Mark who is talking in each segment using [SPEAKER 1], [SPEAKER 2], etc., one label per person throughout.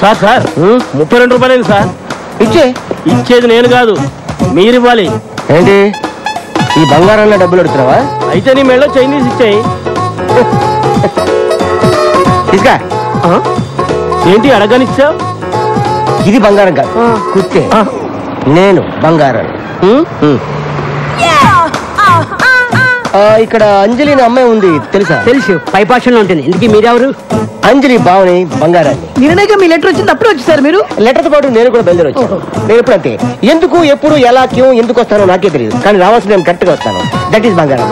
[SPEAKER 1] Sir sir 32 రూపాయలు sir. ఇచ్చేది నేను కాదు, మీరు ఇవ్వాలి.
[SPEAKER 2] ఏంటి ఈ బంగారంలో డబ్బులు అడుగుతున్నావా?
[SPEAKER 1] అయితే నీ మెడలో చైనీస్ ఇచ్చాయి.
[SPEAKER 2] తీసుకా.
[SPEAKER 1] ఏంటి అడగనిచ్చావు?
[SPEAKER 2] ఇది బంగారం కాదు, కుర్తే. నేను బంగారం. ఇక్కడ అంజలి అనే అమ్మాయి ఉంది, తెలుసా?
[SPEAKER 3] తెలుసు, పైపాషంలో ఉంటుంది. ఇందుకీ మీరెవరు?
[SPEAKER 2] అంజలి బావని, బంగారాన్ని.
[SPEAKER 3] నిన్నగా మీ లెటర్ వచ్చింది, అప్పుడు వచ్చేసారు మీరు?
[SPEAKER 2] లెటర్తో పాటు నేను కూడా బయలుదేరి వచ్చాను. నేను ఎప్పుడు అంతే, ఎందుకు ఎప్పుడు ఎలా క్యూ ఎందుకు వస్తానో నాకే తెలియదు, కానీ రావాల్సిన నేను కరెక్ట్ గా వస్తాను. దట్ ఈస్ బంగారం.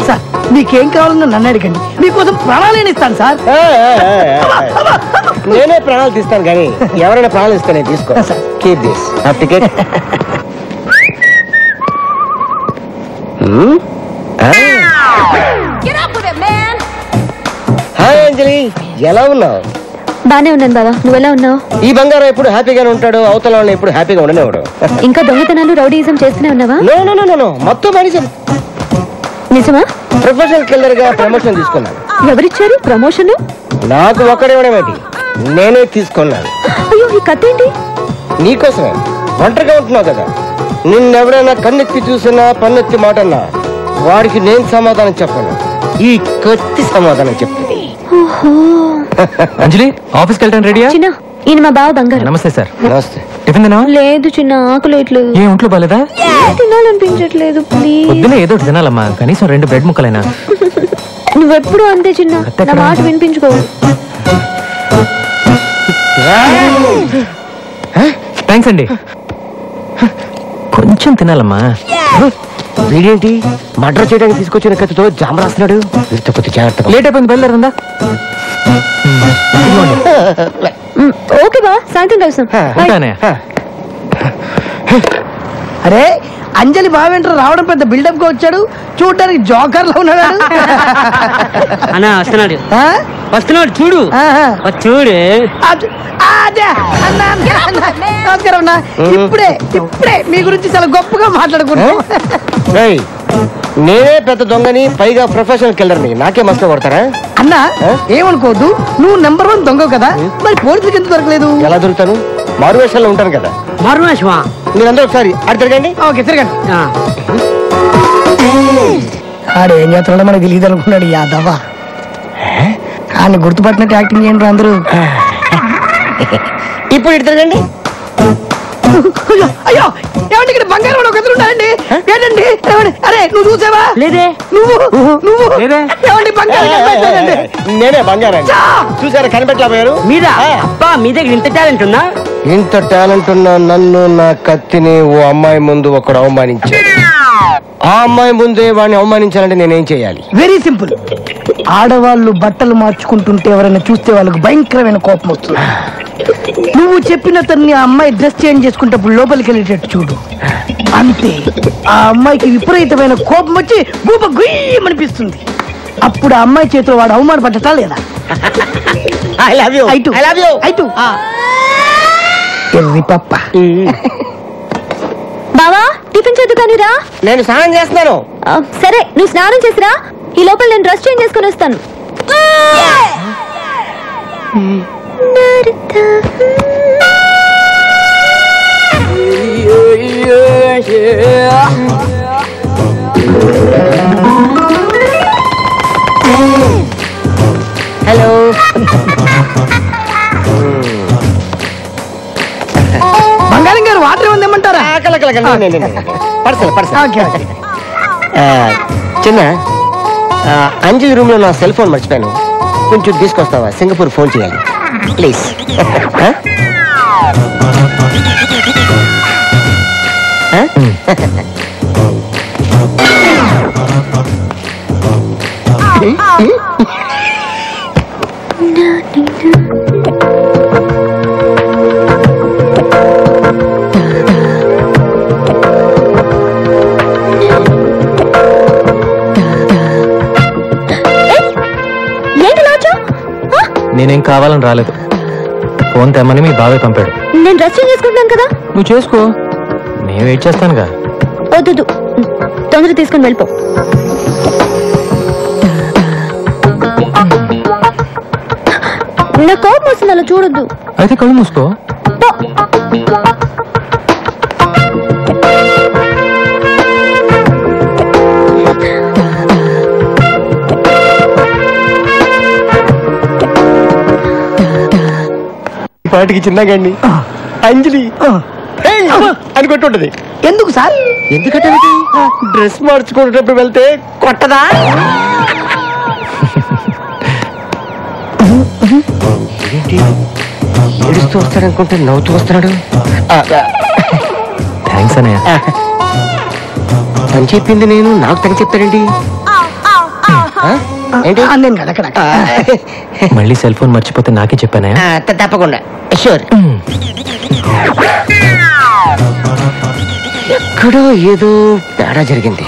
[SPEAKER 3] సార్ మీకేం కావాలన్నా నన్ను అడగండి, మీకోసం ప్రాణాలు ఇస్తాను సార్.
[SPEAKER 2] నేనే ప్రాణాలు తీస్తాను, కానీ ఎవరైనా ప్రాణాలు ఇస్తే నేను తీసుకో. Keep this ticket. హాయ్ అంజలి, ఎలా ఉన్నావు?
[SPEAKER 4] బానే ఉన్నాను బావా, నువ్వెలా ఉన్నావు?
[SPEAKER 2] ఈ బంగారం ఎప్పుడు హ్యాపీగానే ఉంటాడు, అవతల వాళ్ళని ఎప్పుడు హ్యాపీగా ఉండనివాడు.
[SPEAKER 4] ఇంకా దొంగతనాలు రౌడీయిజం చేస్తూనే ఉన్నావా?
[SPEAKER 2] నో మొత్తం మనిషి.
[SPEAKER 4] నిజమా?
[SPEAKER 2] ప్రొఫెషనల్ కిల్లర్ గా ప్రమోషన్ తీసుకున్నాను.
[SPEAKER 4] ఎవరిచ్చారు ప్రమోషన్?
[SPEAKER 2] నాకు ఒక్కడేవాడేమిటి, నేనే తీసుకున్నాను.
[SPEAKER 4] అయ్యో, ఈ కథ ఏంటి?
[SPEAKER 2] నీకోసమే. ఒంటరిగా ఉంటున్నావు కదా, నిన్నెవరైనా కన్నెత్తి చూసినా పన్నెత్తి మాటన్నా వాడికి నేను సమాధానం చెప్పను, ఈ కత్తి సమాధానం చెప్తుంది.
[SPEAKER 5] అంజలి, ఆఫీస్కి వెళ్ళడానికి రెడీయా?
[SPEAKER 4] చిన్న, ఈయన మా బావ బంగారు.
[SPEAKER 5] నమస్తే సార్.
[SPEAKER 2] నమస్తే.
[SPEAKER 5] టిఫిన్ తిన్నావా?
[SPEAKER 4] లేదు చిన్న, ఆకలేట్లేదు.
[SPEAKER 5] ఏ ఒంట్లో బాలేదా?
[SPEAKER 4] తినాలనిపించట్లేదు, ప్లీజ్.
[SPEAKER 5] పొద్దున ఏదో తినాలమ్మా, కనీసం 2 బ్రెడ్ ముక్కలైనా.
[SPEAKER 4] నువ్వెప్పుడు అంతే చిన్న, నా మాట వినిపించుకో.
[SPEAKER 5] థ్యాంక్స్ అండి. కొంచెం తినాలమ్మా.
[SPEAKER 2] వీడేంటి మర్డర్ చేయడానికి తీసుకొచ్చిన కత్తితో జామ రాస్తున్నాడు? వీరితో కొద్ది జాగ్రత్త.
[SPEAKER 5] లేట్ అయిపోయింది, బయలుదేరిందా?
[SPEAKER 4] ఓకే బా, సాయంత్రం కలుస్తాం.
[SPEAKER 3] అరే అంజలి బావేంటారు రావడం పెద్ద బిల్డప్ గా వచ్చాడు, చూడడానికి జోకర్ లో ఉన్నాడు.
[SPEAKER 6] అన్నా వస్తున్నాడు, వస్తున్నాడు చూడు, చూడు.
[SPEAKER 3] నమస్కారం అన్న, ఇప్పుడే మీ గురించి చాలా గొప్పగా మాట్లాడుకుంటాం.
[SPEAKER 2] నేనే పెద్ద దొంగని, పైగా ప్రొఫెషనల్ కిల్లర్ని, నాకే మస్తు కొడతారా?
[SPEAKER 3] అన్నా ఏమనుకోవద్దు, నువ్వు నెంబర్ 1 దొంగ కదా, మరి పోలీసులకు ఎందుకు దొరకలేదు?
[SPEAKER 2] ఎలా దొరుకుతాను, మారువేషాల్లో ఉంటాను కదా.
[SPEAKER 6] మారువేషమా?
[SPEAKER 2] మీరందరూ ఒకసారి అటు తిరగండి.
[SPEAKER 3] ఓకే తిరగండి. ఆడేం చేస్తున్నాడో మనకు తెలియదు అనుకున్నాడు యాదవ్వ. ఆయన గుర్తుపట్టినట్టు యాక్టింగ్ చేయండి అందరూ.
[SPEAKER 2] ఇప్పుడు ఇటు తిరగండి.
[SPEAKER 3] అయ్యో ఏమంటే ఇక్కడ బంగారం ఒక ఉన్నాయండి. ఏంటండి? అరే నువ్వు చూసావా?
[SPEAKER 6] లేదే.
[SPEAKER 3] నువ్వు ఏమండి బంగారం?
[SPEAKER 2] నేనే బంగారం. చూసారా, కనిపెట్టలేకపోయారు
[SPEAKER 6] మీరా? అబ్బా, మీ దగ్గర ఇంత టాలెంట్ ఉందా?
[SPEAKER 2] ఇంత టాలెంట్ ఉన్న నన్ను, నా కత్తిని ఓ అమ్మాయి ముందు ఒకడు అవమానించాడు. ఆ అమ్మాయి ముందే వాడిని అవమానించాలంటే నేనేం చేయాలి?
[SPEAKER 3] Very simple. ఆడవాళ్ళు బట్టలు మార్చుకుంటుంటే ఎవరైనా చూస్తే వాళ్ళకు భయంకరమైన కోపం వస్తుంది. నువ్వు చెప్పిన తన్ని ఆ అమ్మాయి డ్రెస్ చేంజ్ చేసుకుంటప్పుడు లోపలికి వెళ్ళేటట్టు చూడు, అంతే. ఆ అమ్మాయికి విపరీతమైన కోపం వచ్చి గూప గుయ్యమనిపిస్తుంది. అప్పుడు ఆ అమ్మాయి చేతిలో వాడు అవమానపడ్డటా లేదా?
[SPEAKER 4] బావా టిఫిన్ చేద్దు కానీరా.
[SPEAKER 2] నేను స్నానం చేస్తున్నాను.
[SPEAKER 4] సరే నువ్వు స్నానం చేసిరా, ఈ లోపల నేను డ్రెస్ చేంజ్ చేసుకుని వస్తాను.
[SPEAKER 2] హలో.
[SPEAKER 3] బంగారం గారు వాటర్ ఏమన్నా ఇమ్మంటారా?
[SPEAKER 2] చిన్న, అంజలి రూమ్ లో నా సెల్ ఫోన్ మర్చిపోయాను, కొంచెం తీసుకొస్తావా? సింగపూర్ ఫోన్ చేయాలి ప్లీజ్.
[SPEAKER 5] నేనేం కావాలని రాలేదు, ఫోన్ తెమ్మని మీ బాబాయ్ పంపాడు.
[SPEAKER 4] నేను డ్రెస్ చేంజ్ చేసుకుంటున్నాను కదా.
[SPEAKER 5] నువ్వు చేసుకో, నేను వెయిట్ చేస్తానుగా.
[SPEAKER 4] వద్దు, తొందర తీసుకుని వెళ్ళిపో. నా కోపం వస్తుంది, అలా చూడొద్దు.
[SPEAKER 5] అయితే కళ్ళు మూసుకో.
[SPEAKER 2] పాటికి చిన్నగండి అంజలి అని కొట్టుంటది.
[SPEAKER 3] ఎందుకు సార్?
[SPEAKER 2] ఎందుకంటే డ్రెస్ మార్చుకునేటప్పుడు వెళ్తే కొట్టదా? ఏంటి ఏడుస్తూ వస్తాడనుకుంటే నవ్వుతూ వస్తున్నాడు.
[SPEAKER 5] థ్యాంక్స్ అన్నయ్య.
[SPEAKER 2] తను చెప్పింది నేను నాకు తను చెప్తాడండి. ఏంటి
[SPEAKER 3] నేను కదా అక్కడ
[SPEAKER 5] మళ్ళీ సెల్ ఫోన్ మర్చిపోతే నాకే చెప్పానే.
[SPEAKER 2] తప్పకుండా షూర్. ఎక్కడో ఏదో తేడా జరిగింది.